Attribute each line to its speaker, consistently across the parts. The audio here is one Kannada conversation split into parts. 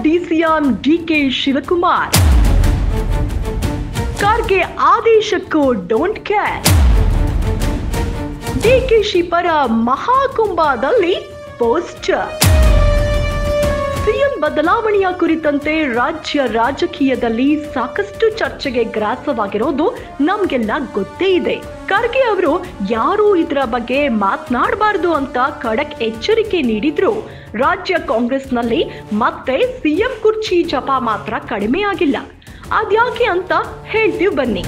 Speaker 1: ಡಿಸಿಎಂ ಡಿಕೆ ಶಿವಕುಮಾರ್. ಖರ್ಗೆ ಆದೇಶಕ್ಕೂ ಡೋಂಟ್ ಕೇರ್. ಡಿಕೆಶಿ ಪರ ಮಹಾಕುಂಭದಲ್ಲಿ ಪೋಸ್ಟರ್. ಸಿಎಂ ಬದಲಾವಣೆಯ ಕುರಿತಂತೆ ರಾಜ್ಯ ರಾಜಕೀಯದಲ್ಲಿ ಸಾಕಷ್ಟು ಚರ್ಚೆಗೆ ಗ್ರಾಸವಾಗಿರೋದು ನಮ್ಗೆಲ್ಲ ಗೊತ್ತೇ ಇದೆ. ಖರ್ಗೆ ಅವರು ಯಾರು ಇದರ ಬಗ್ಗೆ ಮಾತನಾಡಬಾರದು ಅಂತ ಖಡಕ್ ಎಚ್ಚರಿಕೆ ನೀಡಿದ್ರು. ರಾಜ್ಯ ಕಾಂಗ್ರೆಸ್ನಲ್ಲಿ ಮತ್ತೆ ಸಿಎಂ ಕುರ್ಚಿ ಜಪ ಮಾತ್ರ ಕಡಿಮೆ ಆಗಿಲ್ಲ. ಅದ್ಯಾಕೆ ಅಂತ ಹೇಳ್ತೀವಿ ಬನ್ನಿ.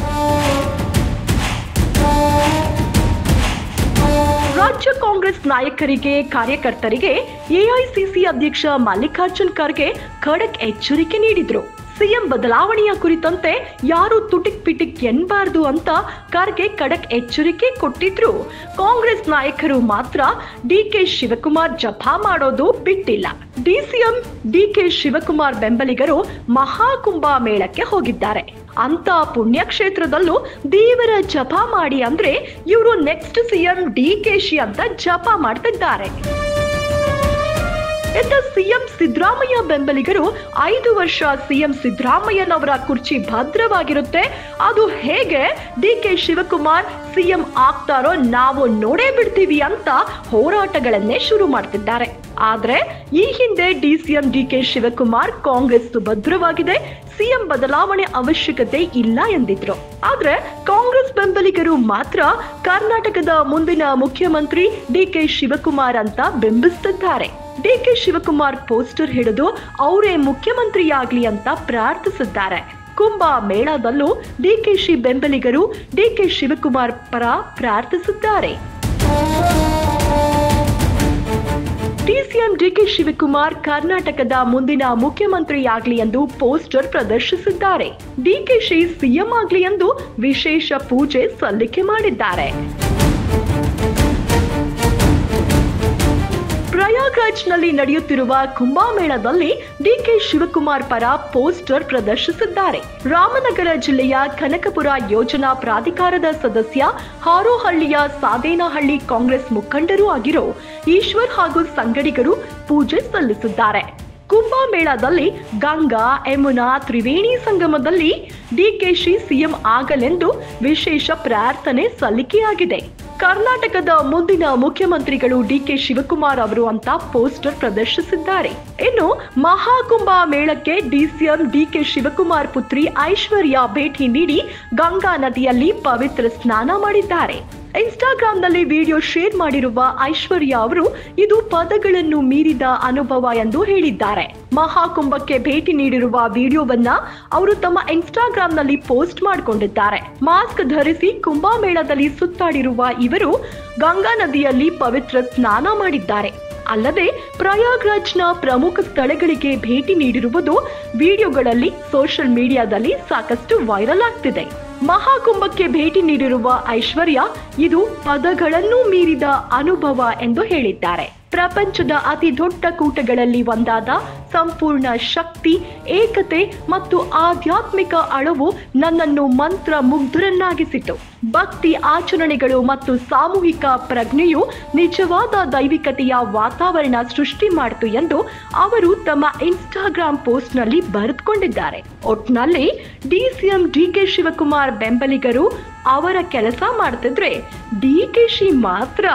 Speaker 1: ರಾಜ್ಯ ಕಾಂಗ್ರೆಸ್ ನಾಯಕರಿಗೆ ಕಾರ್ಯಕರ್ತರಿಗೆ ಎಐಸಿಸಿ ಅಧ್ಯಕ್ಷ ಮಲ್ಲಿಕಾರ್ಜುನ್ ಖರ್ಗೆ ಖಡಕ್ ಎಚ್ಚರಿಕೆ ನೀಡಿದ್ರು. ಸಿಎಂ ಬದಲಾವಣೆಯ ಕುರಿತಂತೆ ಯಾರು ತುಟಿಕ್ ಪಿಟಿಕ್ ಎನ್ನಬಾರದು ಅಂತ ಖರ್ಗೆ ಖಡಕ್ ಎಚ್ಚರಿಕೆ ಕೊಟ್ಟಿದ್ರು. ಕಾಂಗ್ರೆಸ್ ನಾಯಕರು ಮಾತ್ರ ಡಿಕೆ ಶಿವಕುಮಾರ್ ಜಪ ಮಾಡೋದು ಬಿಟ್ಟಿಲ್ಲ. ಡಿಸಿಎಂ ಡಿಕೆ ಶಿವಕುಮಾರ್ ಬೆಂಬಲಿಗರು ಮಹಾಕುಂಭ ಮೇಳಕ್ಕೆ ಹೋಗಿದ್ದಾರೆ. ಅಂತ ಪುಣ್ಯಕ್ಷೇತ್ರದಲ್ಲೂ ದೇವರ ಜಪ ಮಾಡಿ ಅಂದ್ರೆ ಇವರು ನೆಕ್ಸ್ಟ್ ಸಿಎಂ ಡಿಕೆಶಿ ಅಂತ ಜಪ ಮಾಡ್ತಿದ್ದಾರೆ. ಇತ್ತ ಸಿಎಂ ಸಿದ್ದರಾಮಯ್ಯ ಬೆಂಬಲಿಗರು 5 ವರ್ಷ ಸಿಎಂ ಸಿದ್ದರಾಮಯ್ಯನವರ ಕುರ್ಚಿ ಭದ್ರವಾಗಿರುತ್ತೆ, ಅದು ಹೇಗೆ ಡಿಕೆ ಶಿವಕುಮಾರ್ ಸಿಎಂ ಆಗ್ತಾರೋ ನಾವು ನೋಡೇ ಬಿಡ್ತೀವಿ ಅಂತ ಹೋರಾಟಗಳನ್ನೇ ಶುರು ಮಾಡ್ತಿದ್ದಾರೆ. ಆದ್ರೆ ಈ ಹಿಂದೆ ಡಿಸಿಎಂ ಡಿಕೆ ಶಿವಕುಮಾರ್ ಕಾಂಗ್ರೆಸ್ ಭದ್ರವಾಗಿದೆ, ಸಿಎಂ ಬದಲಾವಣೆ ಅವಶ್ಯಕತೆ ಇಲ್ಲ ಎಂದಿದ್ರು. ಆದ್ರೆ ಕಾಂಗ್ರೆಸ್ ಬೆಂಬಲಿಗರು ಮಾತ್ರ ಕರ್ನಾಟಕದ ಮುಂದಿನ ಮುಖ್ಯಮಂತ್ರಿ ಡಿಕೆ ಶಿವಕುಮಾರ್ ಅಂತ ಬಿಂಬಿಸುತ್ತಿದ್ದಾರೆ. ಡಿಕೆ ಶಿವಕುಮಾರ್ ಪೋಸ್ಟರ್ ಹಿಡಿದು ಅವರೇ ಮುಖ್ಯಮಂತ್ರಿಯಾಗ್ಲಿ ಅಂತ ಪ್ರಾರ್ಥಿಸಿದ್ದಾರೆ. ಕುಂಭ ಮೇಳದಲ್ಲೂ ಡಿಕೆಶಿ ಬೆಂಬಲಿಗರು ಡಿಕೆ ಶಿವಕುಮಾರ್ ಪರ ಪ್ರಾರ್ಥಿಸಿದ್ದಾರೆ. ಡಿಸಿಎಂ ಡಿಕೆ ಶಿವಕುಮಾರ್ ಕರ್ನಾಟಕದ ಮುಂದಿನ ಮುಖ್ಯಮಂತ್ರಿಯಾಗ್ಲಿ ಎಂದು ಪೋಸ್ಟರ್ ಪ್ರದರ್ಶಿಸಿದ್ದಾರೆ. ಡಿಕೆಶಿ ಸಿಎಂ ಆಗ್ಲಿ ಎಂದು ವಿಶೇಷ ಪೂಜೆ ಸಲ್ಲಿಕೆ ಮಾಡಿದ್ದಾರೆ. ಪ್ರಯಾಗ್ರಾಜ್ನಲ್ಲಿ ನಡೆಯುತ್ತಿರುವ ಕುಂಭಮೇಳದಲ್ಲಿ ಡಿಕೆ ಶಿವಕುಮಾರ್ ಪರ ಪೋಸ್ಟರ್ ಪ್ರದರ್ಶಿಸಿದ್ದಾರೆ. ರಾಮನಗರ ಜಿಲ್ಲೆಯ ಕನಕಪುರ ಯೋಜನಾ ಪ್ರಾಧಿಕಾರದ ಸದಸ್ಯ ಹಾರೋಹಳ್ಳಿಯ ಸಾದೇನಹಳ್ಳಿ ಕಾಂಗ್ರೆಸ್ ಮುಖಂಡರೂ ಆಗಿರೋ ಈಶ್ವರ್ ಹಾಗೂ ಸಂಗಡಿಗರು ಪೂಜೆ ಸಲ್ಲಿಸಿದ್ದಾರೆ. ಕುಂಭಮೇಳದಲ್ಲಿ ಗಂಗಾ ಯಮುನಾ ತ್ರಿವೇಣಿ ಸಂಗಮದಲ್ಲಿ ಡಿಕೆಶಿ ಸಿಎಂ ಆಗಲೆಂದು ವಿಶೇಷ ಪ್ರಾರ್ಥನೆ ಸಲ್ಲಿಕೆಯಾಗಿದೆ. ಕರ್ನಾಟಕದ ಮುಂದಿನ ಮುಖ್ಯಮಂತ್ರಿಗಳು ಡಿಕೆ ಶಿವಕುಮಾರ್ ಅವರು ಅಂತ ಪೋಸ್ಟರ್ ಪ್ರದರ್ಶಿಸಿದ್ದಾರೆ. ಇನ್ನು ಮಹಾಕುಂಭ ಮೇಳಕ್ಕೆ ಡಿಸಿಎಂ ಡಿಕೆ ಶಿವಕುಮಾರ್ ಪುತ್ರಿ ಐಶ್ವರ್ಯ ಭೇಟಿ ನೀಡಿ ಗಂಗಾ ನದಿಯಲ್ಲಿ ಪವಿತ್ರ ಸ್ನಾನ ಮಾಡಿದ್ದಾರೆ. ಇನ್ಸ್ಟಾಗ್ರಾಂನಲ್ಲಿ ವಿಡಿಯೋ ಶೇರ್ ಮಾಡಿರುವ ಐಶ್ವರ್ಯ ಅವರು ಇದು ಪದಗಳನ್ನು ಮೀರಿದ ಅನುಭವ ಎಂದು ಹೇಳಿದ್ದಾರೆ. ಮಹಾಕುಂಭಕ್ಕೆ ಭೇಟಿ ನೀಡಿರುವ ವಿಡಿಯೋವನ್ನ ಅವರು ತಮ್ಮ ಇನ್ಸ್ಟಾಗ್ರಾಂನಲ್ಲಿ ಪೋಸ್ಟ್ ಮಾಡಿಕೊಂಡಿದ್ದಾರೆ. ಮಾಸ್ಕ್ ಧರಿಸಿ ಕುಂಭಮೇಳದಲ್ಲಿ ಸುತ್ತಾಡಿರುವ ಇವರು ಗಂಗಾ ನದಿಯಲ್ಲಿ ಪವಿತ್ರ ಸ್ನಾನ ಮಾಡಿದ್ದಾರೆ. ಅಲ್ಲದೆ ಪ್ರಯಾಗ್ರಾಜ್ನ ಪ್ರಮುಖ ಸ್ಥಳಗಳಿಗೆ ಭೇಟಿ ನೀಡಿರುವುದು ವಿಡಿಯೋಗಳಲ್ಲಿ ಸೋಷಿಯಲ್ ಮೀಡಿಯಾದಲ್ಲಿ ಸಾಕಷ್ಟು ವೈರಲ್ ಆಗ್ತಿದೆ. ಮಹಾಕುಂಭಕ್ಕೆ ಭೇಟಿ ನೀಡಿರುವ ಐಶ್ವರ್ಯ ಇದು ಪದಗಳನ್ನು ಮೀರಿದ ಅನುಭವ ಎಂದು ಹೇಳಿದ್ದಾರೆ. ಪ್ರಪಂಚದ ಅತಿ ದೊಡ್ಡ ಕೂಟಗಳಲ್ಲಿ ಒಂದಾದ ಸಂಪೂರ್ಣ ಶಕ್ತಿ, ಏಕತೆ ಮತ್ತು ಆಧ್ಯಾತ್ಮಿಕ ಅಳವು ನನ್ನನ್ನು ಮಂತ್ರ ಮುಗ್ಧರನ್ನಾಗಿಸಿತು. ಭಕ್ತಿ ಆಚರಣೆಗಳು ಮತ್ತು ಸಾಮೂಹಿಕ ಪ್ರಜ್ಞೆಯು ನಿಜವಾದ ದೈವಿಕತೆಯ ವಾತಾವರಣ ಸೃಷ್ಟಿ ಮಾಡಿತು ಎಂದು ಅವರು ತಮ್ಮ ಇನ್ಸ್ಟಾಗ್ರಾಂ ಪೋಸ್ಟ್ ನಲ್ಲಿ ಬರೆದುಕೊಂಡಿದ್ದಾರೆ. ಒಟ್ನಲ್ಲಿ ಡಿಸಿಎಂ ಡಿಕೆ ಶಿವಕುಮಾರ್ ಬೆಂಬಲಿಗರು ಅವರ ಕೆಲಸ ಮಾಡ್ತಿದ್ರೆ ಡಿಕೆಶಿ ಮಾತ್ರ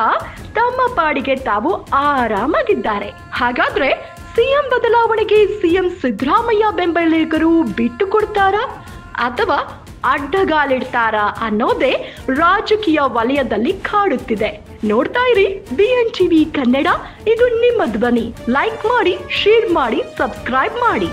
Speaker 1: ತಮ್ಮ ಪಾಡಿಗೆ ತಾವು ಆರಾಮಾಗಿದ್ದಾರೆ. ಹಾಗಾದ್ರೆ ಸಿಎಂ ಬದಲಾವಣೆಗೆ ಸಿಎಂ ಸಿದ್ದರಾಮಯ್ಯ ಬೆಂಬಲಿಗರು ಬಿಟ್ಟು ಕೊಡ್ತಾರಾ ಅಥವಾ ಅಡ್ಡಗಾಲಿಡ್ತಾರಾ ಅನ್ನೋದೇ ರಾಜಕೀಯ ವಲಯದಲ್ಲಿ ಕಾಡುತ್ತಿದೆ. ನೋಡ್ತಾ ಇರಿ BNTV ಕನ್ನಡ, ಇದು ನಿಮ್ಮ ಧ್ವನಿ. ಲೈಕ್ ಮಾಡಿ, ಶೇರ್ ಮಾಡಿ, ಸಬ್ಸ್ಕ್ರೈಬ್ ಮಾಡಿ.